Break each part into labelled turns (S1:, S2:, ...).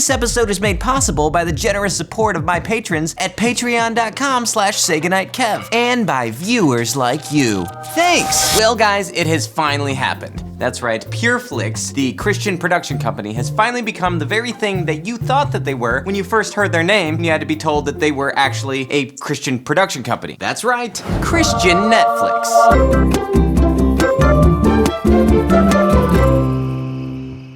S1: This episode is made possible by the generous support of my patrons at patreon.com/SayGoodnightKev and by viewers like you. Thanks! Well guys, it has finally happened. That's right, Flix, the Christian production company, has finally become the very thing that you thought that they were when you first heard their name and you had to be told that they were actually a Christian production company. That's right, Christian Netflix.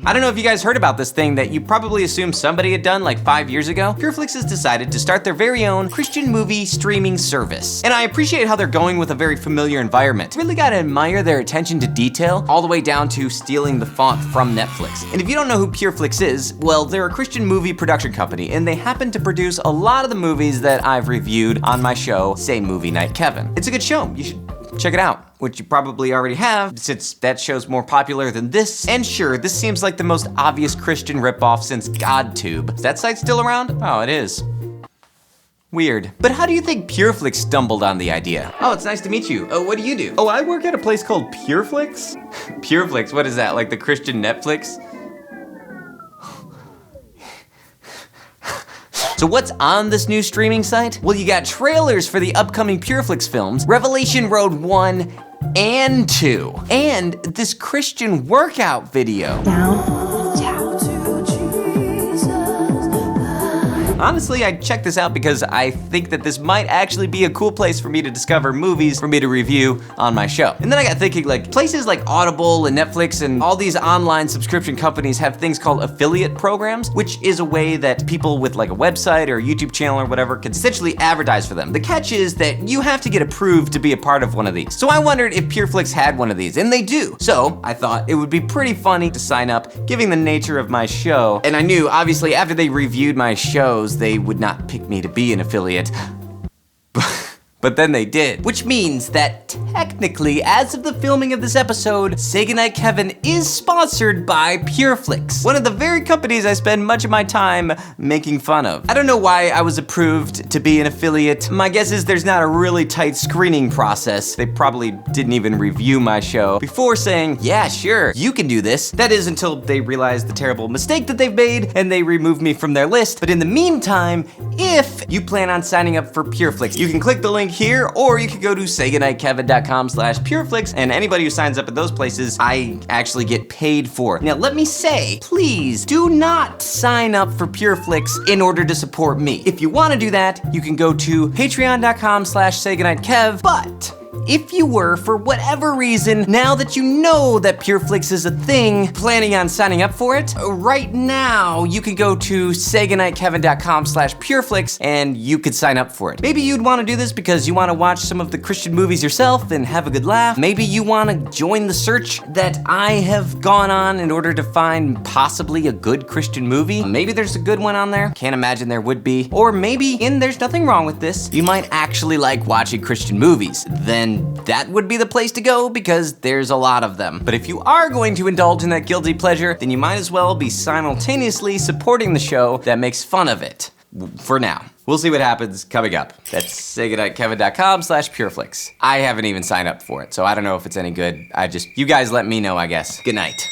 S1: I don't know if you guys heard about this thing that you probably assumed somebody had done like 5 years ago. Flix has decided to start their very own Christian movie streaming service. And I appreciate how they're going with a very familiar environment. Really gotta admire their attention to detail, all the way down to stealing the font from Netflix. And if you don't know who Flix is, well, they're a Christian movie production company, and they happen to produce a lot of the movies that I've reviewed on my show, SayGoodnightKevin. It's a good show, you should check it out, which you probably already have, since that show's more popular than this. And sure, this seems like the most obvious Christian ripoff since GodTube. Is that site still around? Oh, it is. Weird. But how do you think Flix stumbled on the idea? Oh, it's nice to meet you. Oh, what do you do? Oh, I work at a place called Flix? Flix, what is that, like the Christian Netflix? So what's on this new streaming site? Well, you got trailers for the upcoming Flix films, Revelation Road 1 and 2, and this Christian workout video. Honestly, I checked this out because I think that this might actually be a cool place for me to discover movies for me to review on my show. And then I got thinking, like, places like Audible and Netflix and all these online subscription companies have things called affiliate programs, which is a way that people with like a website or a YouTube channel or whatever can essentially advertise for them. The catch is that you have to get approved to be a part of one of these. So I wondered if Flix had one of these, and they do. So I thought it would be pretty funny to sign up, given the nature of my show. And I knew, obviously, after they reviewed my shows, they would not pick me to be an affiliate. But then they did, which means that technically, as of the filming of this episode, SayGoodnightKevin is sponsored by Flix, one of the very companies I spend much of my time making fun of. I don't know why I was approved to be an affiliate. My guess is there's not a really tight screening process. They probably didn't even review my show before saying, yeah, sure, you can do this. That is until they realized the terrible mistake that they've made and they removed me from their list. But in the meantime, if you plan on signing up for Flix, you can click the link here, or you could go to SayGoodnightKevin.com/Flix, and anybody who signs up at those places, I actually get paid for. Now let me say, please do not sign up for Flix in order to support me. If you want to do that, you can go to patreon.com/SayGoodnightKev, but if you were, for whatever reason, now that you know that Flix is a thing, planning on signing up for it, right now you can go to SayGoodnightKevin.com/Flix and you could sign up for it. Maybe you'd want to do this because you want to watch some of the Christian movies yourself and have a good laugh. Maybe you want to join the search that I have gone on in order to find possibly a good Christian movie. Maybe there's a good one on there. Can't imagine there would be. Or maybe, and there's nothing wrong with this, you might actually like watching Christian movies. Then that would be the place to go because there's a lot of them. But if you are going to indulge in that guilty pleasure, then you might as well be simultaneously supporting the show that makes fun of it. For now. We'll see what happens coming up. That's SayGoodnightKevin.com/Flix. I haven't even signed up for it, so I don't know if it's any good. You guys let me know, I guess. Good night.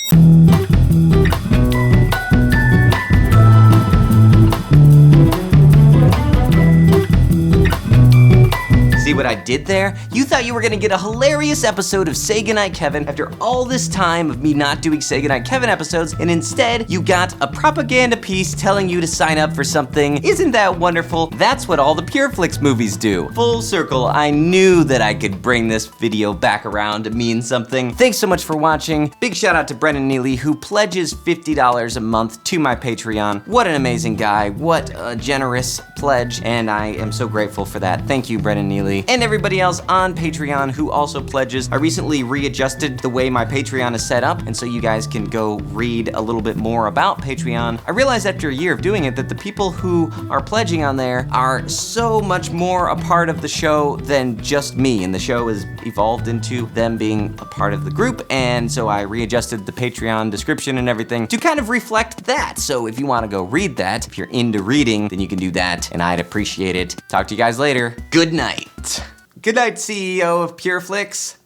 S1: See what I did there? You thought you were gonna get a hilarious episode of SayGoodnightKevin after all this time of me not doing SayGoodnightKevin episodes, and instead you got a propaganda piece telling you to sign up for something. Isn't that wonderful? That's what all the Flix movies do. Full circle, I knew that I could bring this video back around to mean something. Thanks so much for watching. Big shout out to Brennan Neely, who pledges $50 a month to my Patreon. What an amazing guy, what a generous pledge, and I am so grateful for that. Thank you, Brennan Neely. And everybody else on Patreon who also pledges. I recently readjusted the way my Patreon is set up, and so you guys can go read a little bit more about Patreon. I realized after a year of doing it that the people who are pledging on there are so much more a part of the show than just me, and the show has evolved into them being a part of the group, and so I readjusted the Patreon description and everything to kind of reflect that. So if you want to go read that, if you're into reading, then you can do that, and I'd appreciate it. Talk to you guys later. Good night. Good night, CEO of Flix.